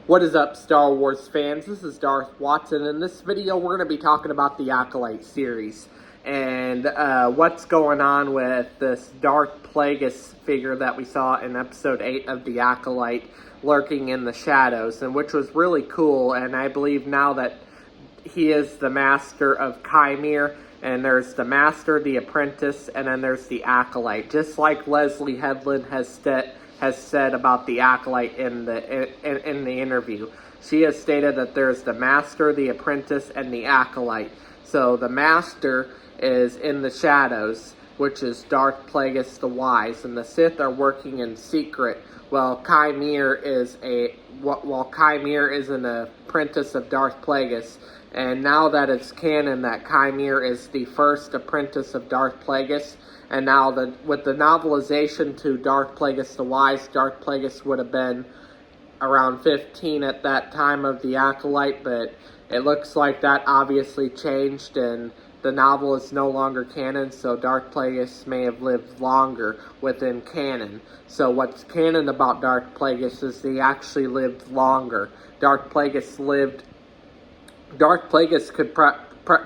What is up, Star Wars fans? This is Darth Watson. In this video, we're going to be talking about the Acolyte series and what's going on with this Darth Plagueis figure that we saw in Episode 8 of the Acolyte lurking in the shadows, and which was really cool. And I believe now that he is the master of Chimere, and there's the master, the apprentice, and then there's the Acolyte, just like Leslie Headland has said about the Acolyte in the interview. She has stated that there's the master, the apprentice, and the Acolyte. So the master is in the shadows, which is Darth Plagueis the Wise, and the Sith are working in secret. While Chimere is an apprentice of Darth Plagueis, and now that it's canon that Chimere is the first apprentice of Darth Plagueis, and now with the novelization to Darth Plagueis the Wise, Darth Plagueis would have been around 15 at that time of the Acolyte, but it looks like that obviously changed, and the novel is no longer canon, so Darth Plagueis may have lived longer within canon. So what's canon about Darth Plagueis is he actually lived longer. Darth Plagueis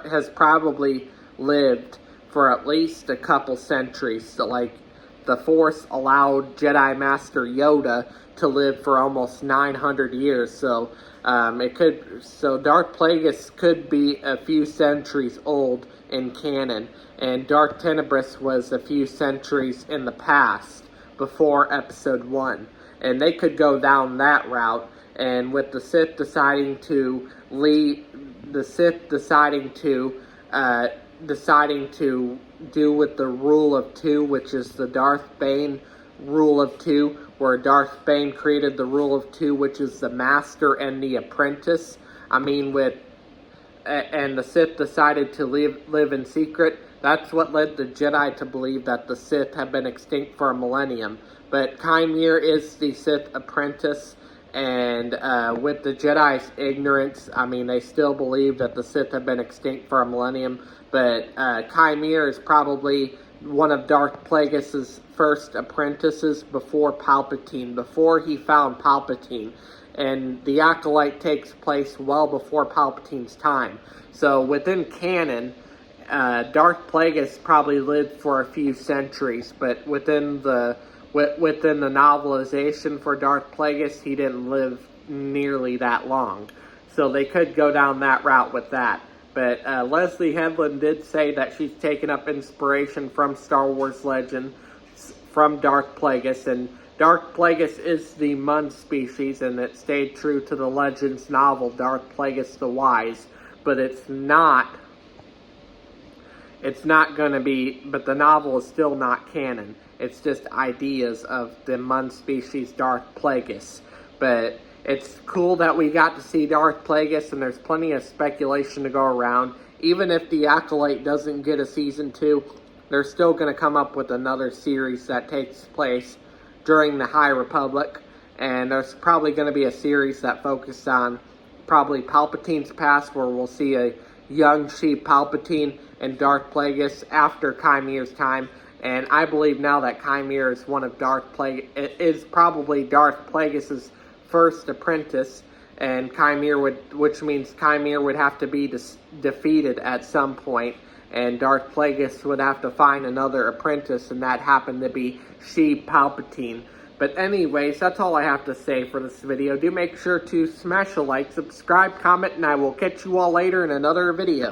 has probably lived for at least a couple centuries. So, like, the Force allowed Jedi Master Yoda to live for almost 900 years. So Darth Plagueis could be a few centuries old in canon, and Darth Tenebris was a few centuries in the past before Episode 1, and they could go down that route. And with the Sith deciding to do with the Rule of Two, which is the Darth Bane Rule of Two, where Darth Bane created the Rule of Two, which is the Master and the Apprentice. And the Sith decided to live in secret. That's what led the Jedi to believe that the Sith have been extinct for a millennium. But Chimere is the Sith apprentice, and with the Jedi's ignorance, they still believe that the Sith have been extinct for a millennium. But Chimere is probably one of Darth Plagueis' first apprentices before Palpatine, before he found Palpatine. And the Acolyte takes place well before Palpatine's time. So within canon, Darth Plagueis probably lived for a few centuries, but within the novelization for Darth Plagueis, he didn't live nearly that long. So they could go down that route with that. But Leslie Headland did say that she's taken up inspiration from Star Wars legend, from Darth Plagueis, and Darth Plagueis is the Mun species, and it stayed true to the Legends novel, Darth Plagueis the Wise. But it's not going to be, but the novel is still not canon. It's just ideas of the Mun species Darth Plagueis. But it's cool that we got to see Darth Plagueis, and there's plenty of speculation to go around. Even if the Acolyte doesn't get a Season 2, they're still going to come up with another series that takes place during the High Republic. And there's probably going to be a series that focuses on probably Palpatine's past, where we'll see a young Sheev Palpatine and Darth Plagueis after Chimere's time. And I believe now that Chimere is probably Darth Plagueis' first apprentice, and which means Chimere would have to be defeated at some point, and Darth Plagueis would have to find another apprentice, and that happened to be Sheev Palpatine. But anyways, that's all I have to say for this video. Do make sure to smash a like, subscribe, comment, and I will catch you all later in another video.